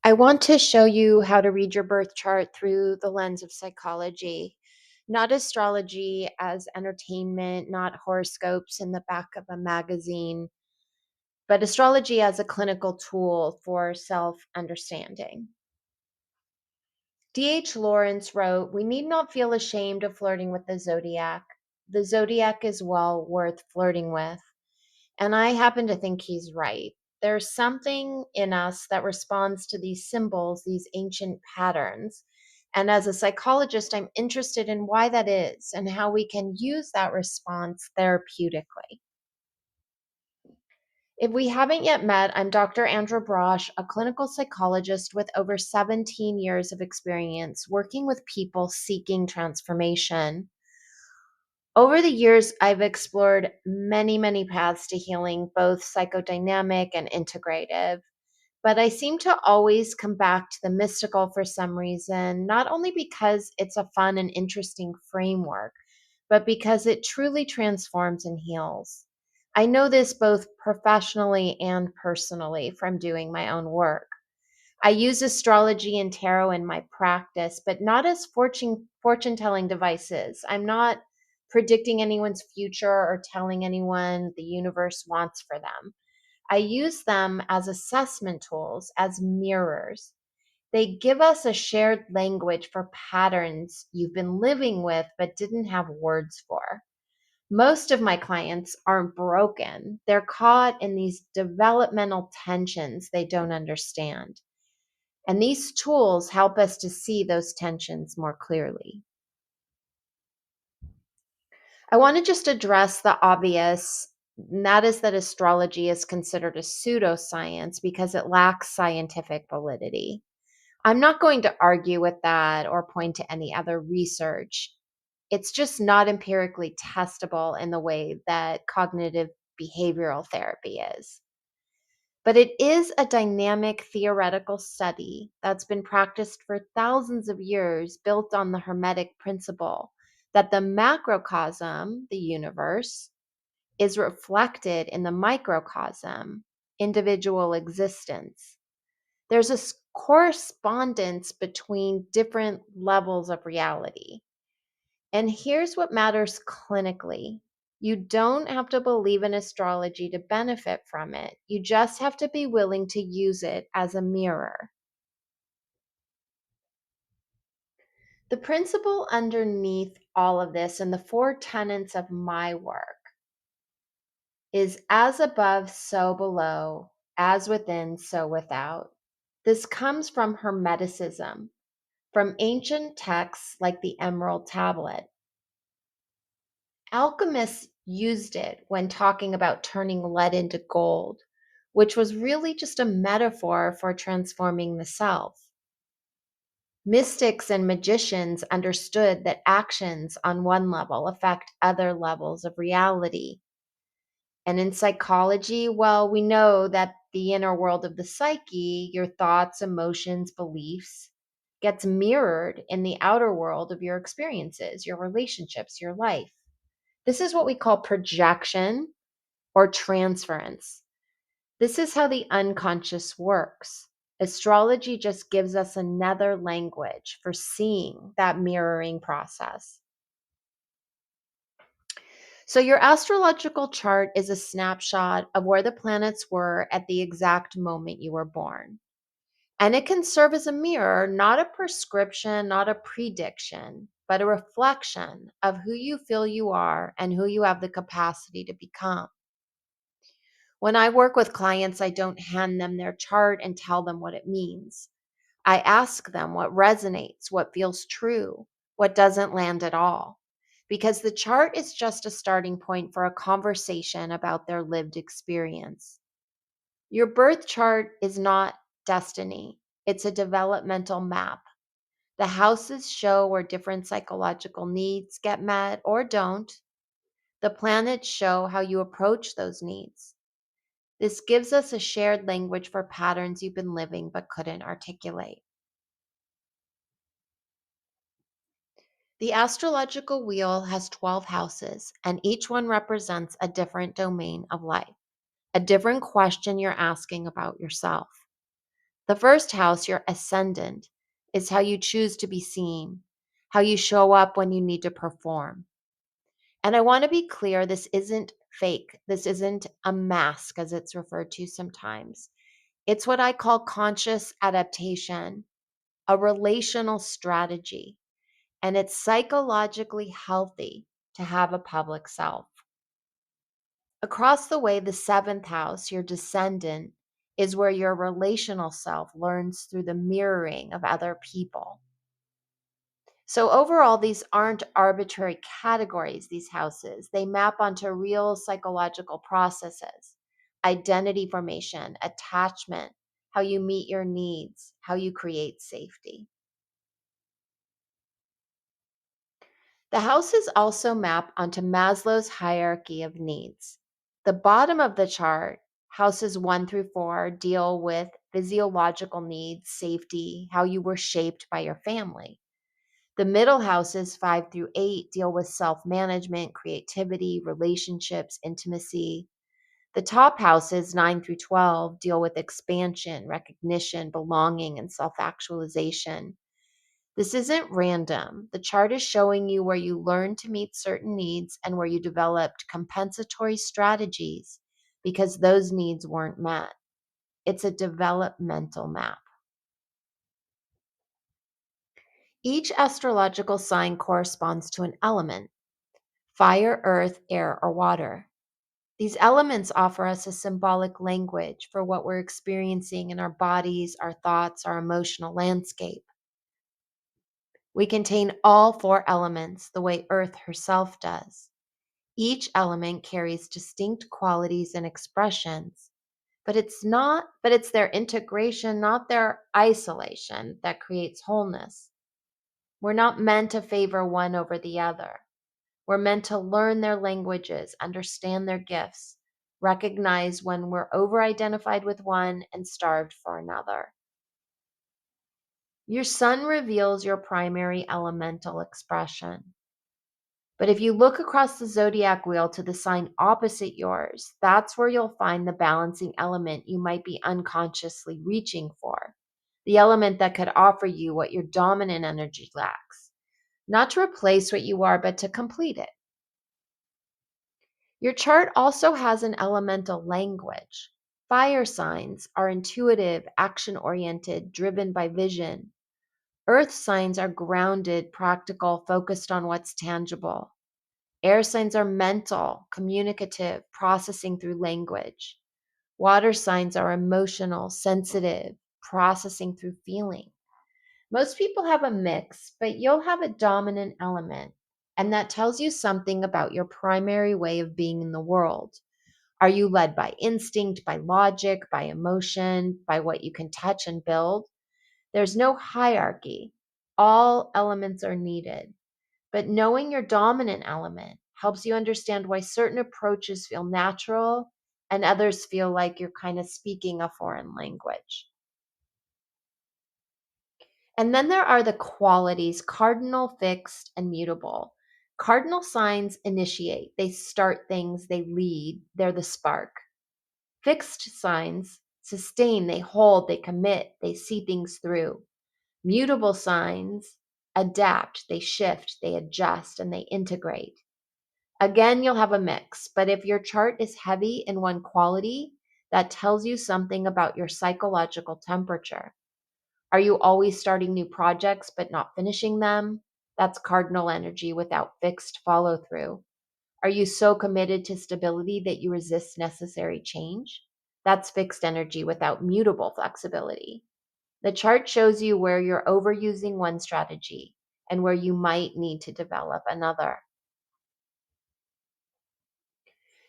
I want to show you how to read your birth chart through the lens of psychology, not astrology as entertainment, not horoscopes in the back of a magazine, but astrology as a clinical tool for self understanding. D.H. Lawrence wrote, "We need not feel ashamed of flirting with the zodiac. The zodiac is well worth flirting with." And I happen to think he's right. There's something in us that responds to these symbols, these ancient patterns. And as a psychologist, I'm interested in why that is and how we can use that response therapeutically. If we haven't yet met, I'm Dr. Andra Brosh, a clinical psychologist with over 17 years of experience working with people seeking transformation. Over the years, I've explored many paths to healing, both psychodynamic and integrative. But I seem to always come back to the mystical for some reason, not only because it's a fun and interesting framework, but because it truly transforms and heals. I know this both professionally and personally from doing my own work. I use astrology and tarot in my practice, but not as fortune telling devices. I'm not predicting anyone's future or telling anyone the universe wants for them. I use them as assessment tools, as mirrors. They give us a shared language for patterns you've been living with but didn't have words for. Most of my clients aren't broken. They're caught in these developmental tensions they don't understand. And these tools help us to see those tensions more clearly. I want to just address the obvious, and that is that astrology is considered a pseudoscience because it lacks scientific validity. I'm not going to argue with that or point to any other research. It's just not empirically testable in the way that cognitive behavioral therapy is. But it is a dynamic theoretical study that's been practiced for thousands of years, built on the Hermetic principle that the macrocosm, the universe, is reflected in the microcosm, individual existence. There's a correspondence between different levels of reality. And here's what matters clinically: you don't have to believe in astrology to benefit from it. You just have to be willing to use it as a mirror. The principle underneath all of this and the four tenets of my work is as above, so below, as within, so without. This comes from Hermeticism, from ancient texts like the Emerald Tablet. Alchemists used it when talking about turning lead into gold, which was really just a metaphor for transforming the self. Mystics and magicians understood that actions on one level affect other levels of reality. And in psychology, well, we know that the inner world of the psyche, your thoughts, emotions, beliefs, gets mirrored in the outer world of your experiences, your relationships, your life. This is what we call projection or transference. This is how the unconscious works. Astrology just gives us another language for seeing that mirroring process. So, your astrological chart is a snapshot of where the planets were at the exact moment you were born. And it can serve as a mirror, not a prescription, not a prediction, but a reflection of who you feel you are and who you have the capacity to become. When I work with clients, I don't hand them their chart and tell them what it means. I ask them what resonates, what feels true, what doesn't land at all. Because the chart is just a starting point for a conversation about their lived experience. Your birth chart is not destiny, it's a developmental map. The houses show where different psychological needs get met or don't. The planets show how you approach those needs. This gives us a shared language for patterns you've been living but couldn't articulate. The astrological wheel has 12 houses, and each one represents a different domain of life, a different question you're asking about yourself. The first house, your ascendant, is how you choose to be seen, how you show up when you need to perform. And I want to be clear, this isn't fake. This isn't a mask, as it's referred to sometimes. It's what I call conscious adaptation, a relational strategy, and it's psychologically healthy to have a public self. Across the way, the seventh house, your descendant, is where your relational self learns through the mirroring of other people. So, overall, these aren't arbitrary categories, these houses. They map onto real psychological processes: identity formation, attachment, how you meet your needs, how you create safety. The houses also map onto Maslow's hierarchy of needs. The bottom of the chart, houses 1 through 4, deal with physiological needs, safety, how you were shaped by your family. The middle houses, 5 through 8, deal with self management, creativity, relationships, intimacy. The top houses, 9 through 12, deal with expansion, recognition, belonging, and self actualization. This isn't random. The chart is showing you where you learn to meet certain needs and where you developed compensatory strategies because those needs weren't met. It's a developmental map. Each astrological sign corresponds to an element: fire, earth, air, or water. These elements offer us a symbolic language for what we're experiencing in our bodies, our thoughts, our emotional landscape. We contain all 4 elements the way Earth herself does. Each element carries distinct qualities and expressions, but it's their integration, not their isolation, that creates wholeness. We're not meant to favor one over the other. We're meant to learn their languages, understand their gifts, recognize when we're over identified with one and starved for another. Your sun reveals your primary elemental expression. But if you look across the zodiac wheel to the sign opposite yours, that's where you'll find the balancing element you might be unconsciously reaching for. The element that could offer you what your dominant energy lacks. Not to replace what you are, but to complete it. Your chart also has an elemental language. Fire signs are intuitive, action oriented, driven by vision. Earth signs are grounded, practical, focused on what's tangible. Air signs are mental, communicative, processing through language. Water signs are emotional, sensitive, processing through feeling. Most people have a mix, but you'll have a dominant element, and that tells you something about your primary way of being in the world. Are you led by instinct, by logic, by emotion, by what you can touch and build? There's no hierarchy. All elements are needed. But knowing your dominant element helps you understand why certain approaches feel natural and others feel like you're kind of speaking a foreign language. And then there are the qualities: cardinal, fixed, and mutable. Cardinal signs initiate, they start things, they lead, they're the spark. Fixed signs sustain, they hold, they commit, they see things through. Mutable signs adapt, they shift, they adjust, and they integrate. Again, you'll have a mix, but if your chart is heavy in one quality, that tells you something about your psychological temperature. Are you always starting new projects but not finishing them? That's cardinal energy without fixed follow through. Are you so committed to stability that you resist necessary change? That's fixed energy without mutable flexibility. The chart shows you where you're overusing one strategy and where you might need to develop another.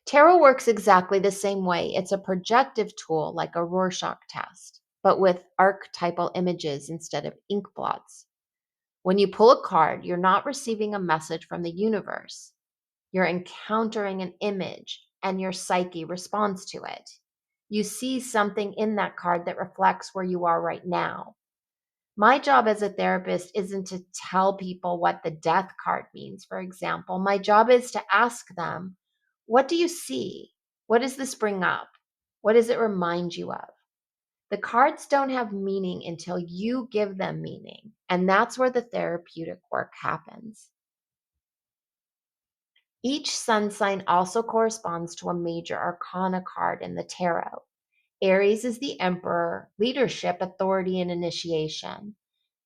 Tarot works exactly the same way. It's a projective tool like a Rorschach test, but with archetypal images instead of ink blots. When you pull a card, you're not receiving a message from the universe. You're encountering an image, and your psyche responds to it. You see something in that card that reflects where you are right now. My job as a therapist isn't to tell people what the death card means, for example. My job is to ask them, what do you see? What does this bring up? What does it remind you of? The cards don't have meaning until you give them meaning, and that's where the therapeutic work happens. Each sun sign also corresponds to a major arcana card in the tarot. Aries is the emperor, leadership, authority, and initiation.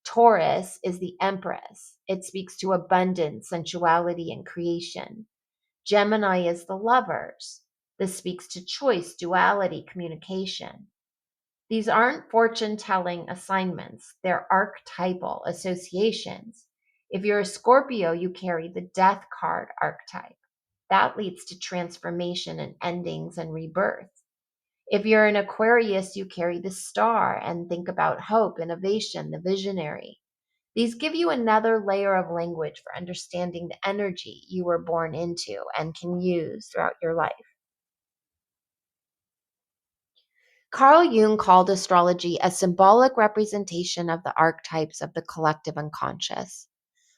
Taurus is the empress. It speaks to abundance, sensuality, and creation. Gemini is the lovers. This speaks to choice, duality, communication. These aren't fortune telling assignments, they're archetypal associations. If you're a Scorpio, you carry the death card archetype. That leads to transformation and endings and rebirth. If you're an Aquarius, you carry the star and think about hope, innovation, the visionary. These give you another layer of language for understanding the energy you were born into and can use throughout your life. Carl Jung called astrology a symbolic representation of the archetypes of the collective unconscious,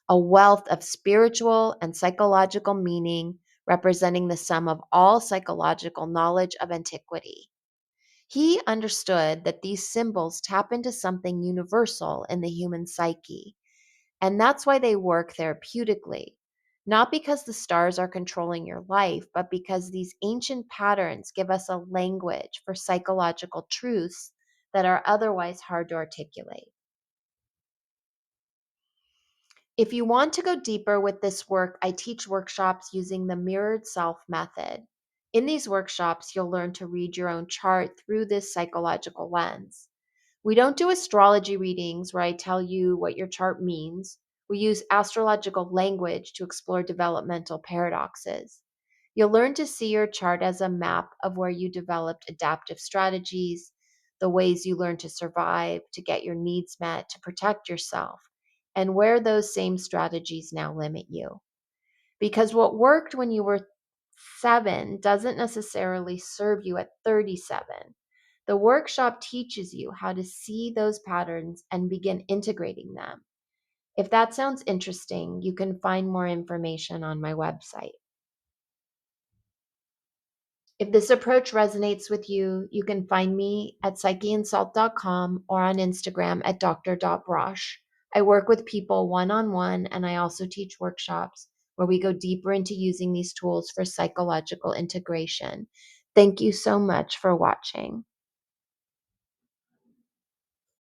a wealth of spiritual and psychological meaning representing the sum of all psychological knowledge of antiquity. He understood that these symbols tap into something universal in the human psyche, and that's why they work therapeutically. Not because the stars are controlling your life, but because these ancient patterns give us a language for psychological truths that are otherwise hard to articulate. If you want to go deeper with this work, I teach workshops using the mirrored self method. In these workshops, you'll learn to read your own chart through this psychological lens. We don't do astrology readings where I tell you what your chart means. We use astrological language to explore developmental paradoxes. You'll learn to see your chart as a map of where you developed adaptive strategies, the ways you learn to survive, to get your needs met, to protect yourself, and where those same strategies now limit you. Because what worked when you were 7 doesn't necessarily serve you at 37. The workshop teaches you how to see those patterns and begin integrating them. If that sounds interesting, you can find more information on my website. If this approach resonates with you, you can find me at psycheandSalt.com or on Instagram at dr.brosh. I work with people one-on-one, and I also teach workshops where we go deeper into using these tools for psychological integration. Thank you so much for watching.